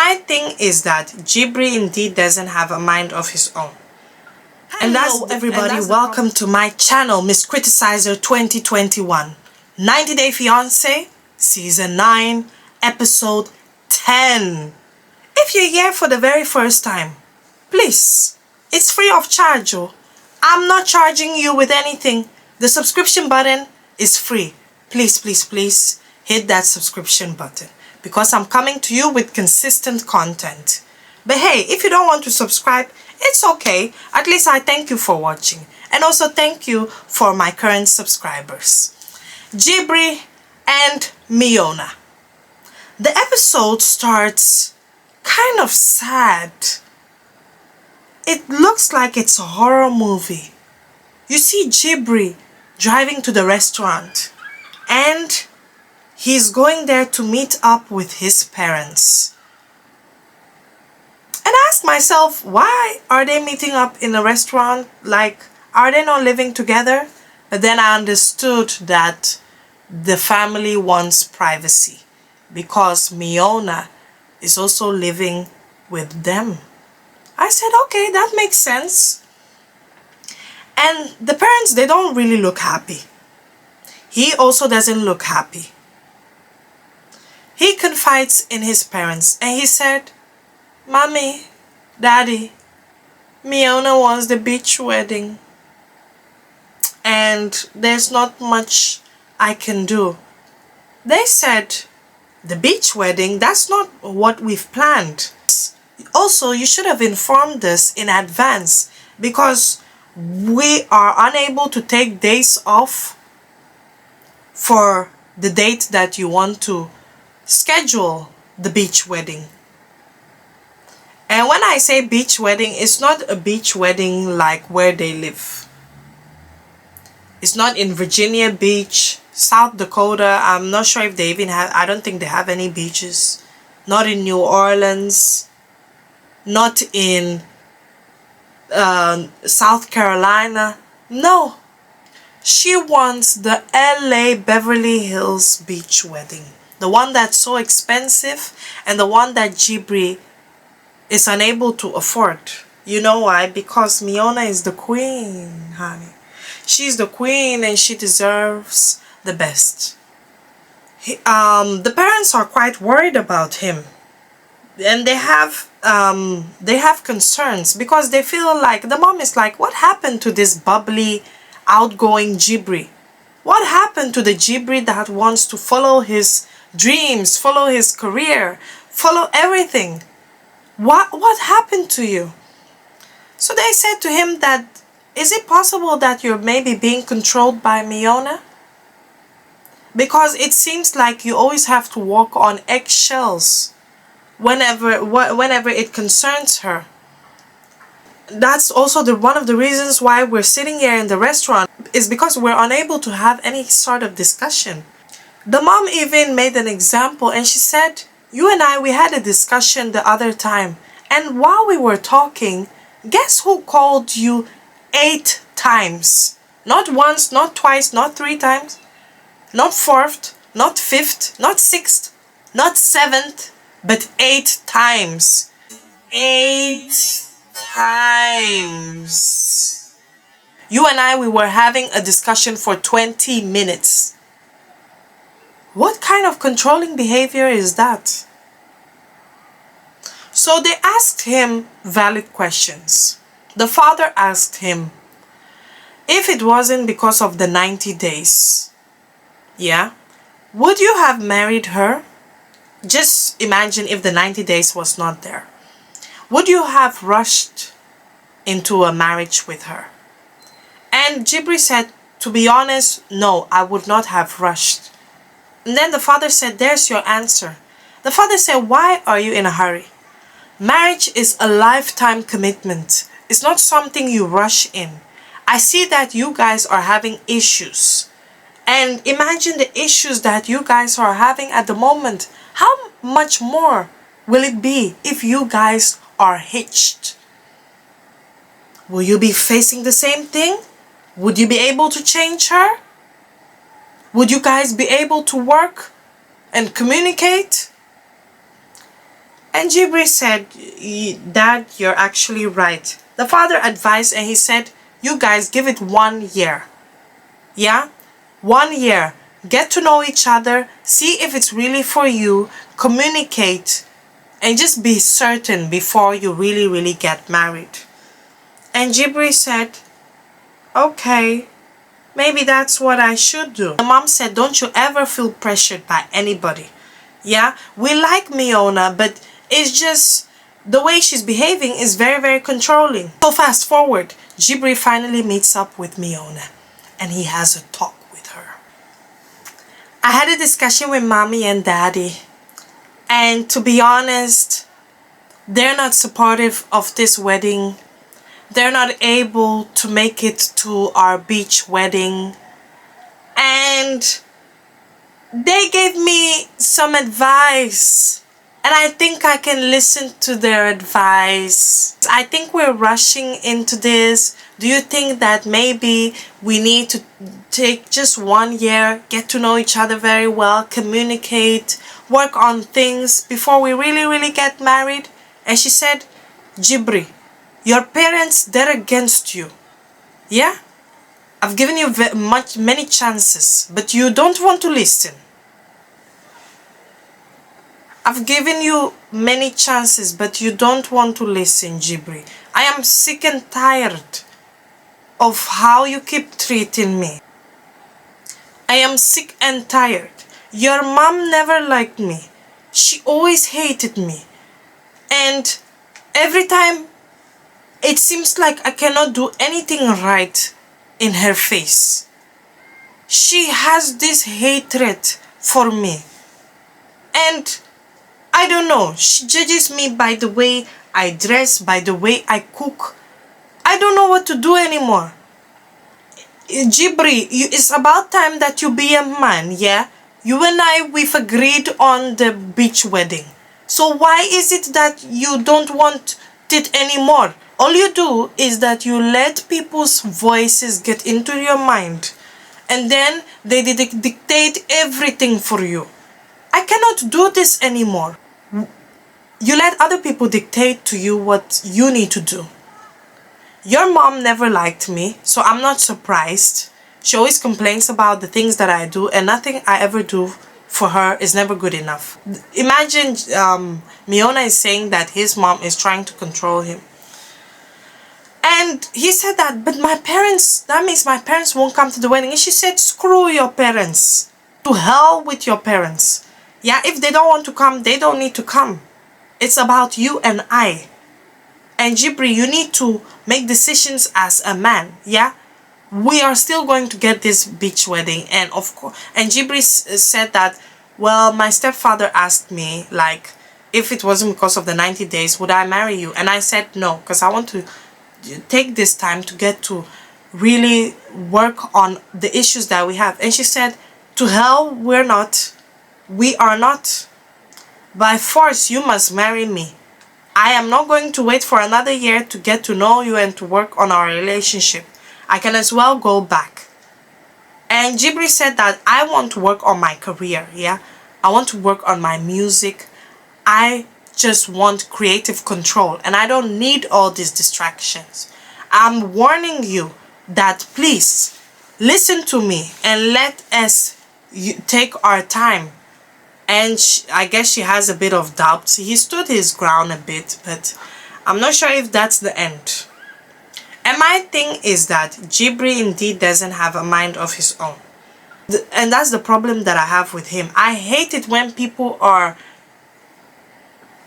my thing is that Jibri indeed doesn't have a mind of his own. And that's everybody. Welcome to my channel, Miss Criticizer 2021. 90 Day Fiancé, Season 9, Episode 10. If you're here for the very first time, please, it's free of charge. I'm not charging you with anything. The subscription button is free. Please, please, please hit that subscription button because I'm coming to you with consistent content. But hey, if you don't want to subscribe, it's okay. At least I thank you for watching. And also thank you for my current subscribers. Jibri and Miona. The episode starts kind of sad. It looks like it's a horror movie. You see Jibri driving to the restaurant and he's going there to meet up with his parents. And I asked myself, why are they meeting up in a restaurant? Like, are they not living together? But then I understood that the family wants privacy because Miona is also living with them. I said, okay, that makes sense. And the parents, they don't really look happy. He also doesn't look happy. He confides in his parents and he said, Mommy, Daddy, Miona wants the beach wedding. And there's not much I can do. They said, the beach wedding, that's not what we've planned. Also, you should have informed us in advance because we are unable to take days off for the date that you want to schedule the beach wedding. And when I say beach wedding, it's not a beach wedding like where they live. It's not in Virginia Beach, South Dakota. I'm not sure if they even have, I don't think they have any beaches. Not in New Orleans. Not in South Carolina. No. She wants the LA Beverly Hills beach wedding. The one that's so expensive and the one that Jibri is unable to afford. You know why? Because Miona is the queen, honey. She's the queen and she deserves the best. The parents are quite worried about him. And they have concerns because they feel like, the mom is like, what happened to this bubbly, outgoing Jibri? What happened to the Jibri that wants to follow his dreams, follow his career, follow everything? What happened to you? So they said to him that, is it possible that you're maybe being controlled by Miona? Because it seems like you always have to walk on eggshells whenever it concerns her. That's also one of the reasons why we're sitting here in the restaurant, is because we're unable to have any sort of discussion. The mom even made an example and she said, you and I, we had a discussion the other time, and while we were talking, guess who called you 8 times? Not once, not twice, not 3 times, not 4th, not 5th, not 6th, not 7th, but 8 times. 8 times. You and I, we were having a discussion for 20 minutes. What kind of controlling behavior is that? So they asked him valid questions. The father asked him, if it wasn't because of the 90 days, yeah, would you have married her? Just imagine if the 90 days was not there. Would you have rushed into a marriage with her? And Jibri said, to be honest, no, I would not have rushed. And then the father said, there's your answer. The father said, why are you in a hurry? Marriage is a lifetime commitment. It's not something you rush in. I see that you guys are having issues. And imagine the issues that you guys are having at the moment. How much more will it be if you guys are hitched? Will you be facing the same thing? Would you be able to change her? Would you guys be able to work and communicate? And Jibri said, Dad, you're actually right. The father advised and he said, you guys give it 1 year. Yeah? 1 year. Get to know each other. See if it's really for you. Communicate. And just be certain before you really get married. And Jibri said, okay, maybe that's what I should do. The mom said, don't you ever feel pressured by anybody. Yeah? We like Miona, but it's just the way she's behaving is very controlling. So fast forward, Jibri finally meets up with Miona and he has a talk with her. I had a discussion with mommy and daddy, and to be honest, they're not supportive of this wedding. They're not able to make it to our beach wedding, and they gave me some advice. And I think I can listen to their advice. I think we're rushing into this. Do you think that maybe we need to take just 1 year, get to know each other very well, communicate, work on things before we really get married? And she said, Jibri, your parents, they're against you. Yeah? I've given you many chances, but you don't want to listen. I've given you many chances, but you don't want to listen, Jibri. I am sick and tired of how you keep treating me. I am sick and tired. Your mom never liked me. She always hated me. And every time it seems like I cannot do anything right in her face. She has this hatred for me. And I don't know, she judges me by the way I dress, by the way I cook. I don't know what to do anymore. Jibri, it's about time that you be a man, yeah? You and I, we've agreed on the beach wedding. So why is it that you don't want it anymore? All you do is that you let people's voices get into your mind. And then they dictate everything for you. I cannot do this anymore. You let other people dictate to you what you need to do. Your mom never liked me, so I'm not surprised. She always complains about the things that I do, and nothing I ever do for her is never good enough. Imagine Miona is saying that his mom is trying to control him. And he said that, but my parents, that means my parents won't come to the wedding. And she said, screw your parents. To hell with your parents. Yeah, if they don't want to come, they don't need to come. It's about you and I. And Jibri, you need to make decisions as a man, yeah? We are still going to get this beach wedding. And of course, and Jibri said that, well, my stepfather asked me, like, if it wasn't because of the 90 days, would I marry you? And I said no, because I want to take this time to get to really work on the issues that we have. And she said, to hell, we are not. By force, you must marry me. I am not going to wait for another year to get to know you and to work on our relationship. I can as well go back. And Jibri said that I want to work on my career, yeah? I want to work on my music. I just want creative control and I don't need all these distractions. I'm warning you that please listen to me and let us take our time. And I guess she has a bit of doubts. He stood his ground a bit, but I'm not sure if that's the end. And my thing is that Jibri indeed doesn't have a mind of his own. And that's the problem that I have with him. I hate it when people are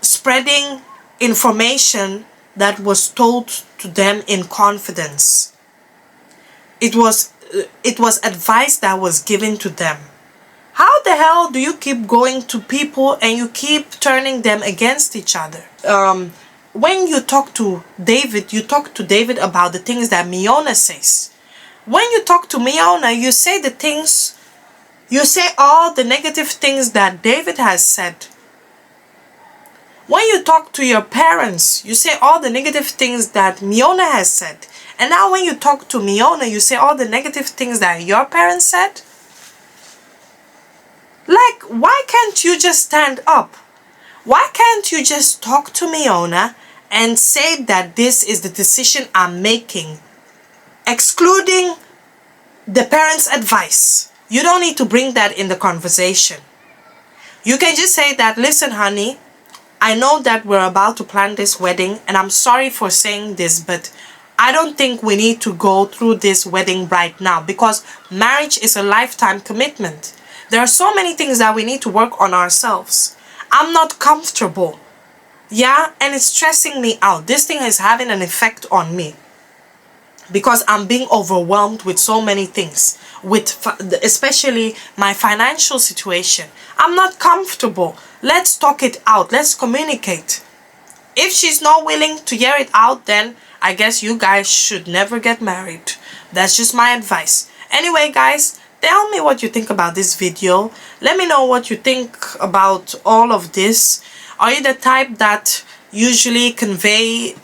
spreading information that was told to them in confidence. It was advice that was given to them. How the hell do you keep going to people and you keep turning them against each other? When you talk to David, you talk to David about the things that Miona says. When you talk to Miona, you say all the negative things that David has said. When you talk to your parents, you say all the negative things that Miona has said. And now when you talk to Miona, you say all the negative things that your parents said. Like, why can't you just stand up? Why can't you just talk to Miona and say that this is the decision I'm making, excluding the parents' advice? You don't need to bring that in the conversation. You can just say that, listen, honey, I know that we're about to plan this wedding, and I'm sorry for saying this, but I don't think we need to go through this wedding right now, because marriage is a lifetime commitment. There are so many things that we need to work on ourselves. I'm not comfortable. Yeah, and it's stressing me out. This thing is having an effect on me because I'm being overwhelmed with so many things, especially my financial situation. I'm not comfortable. Let's talk it out. Let's communicate. If she's not willing to hear it out, then I guess you guys should never get married. That's just my advice. Anyway, guys, tell me what you think about this video. Let me know what you think about all of this. Are you the type that usually convey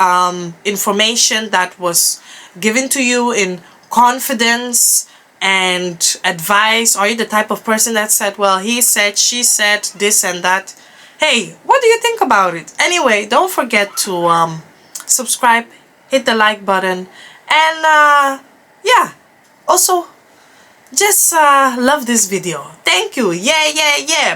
information that was given to you in confidence and advice? Are you the type of person that said, well, he said, she said, this and that? Hey, what do you think about it? Anyway, don't forget to subscribe, hit the like button, and yeah, also just love this video. Thank you. Yeah, yeah, yeah.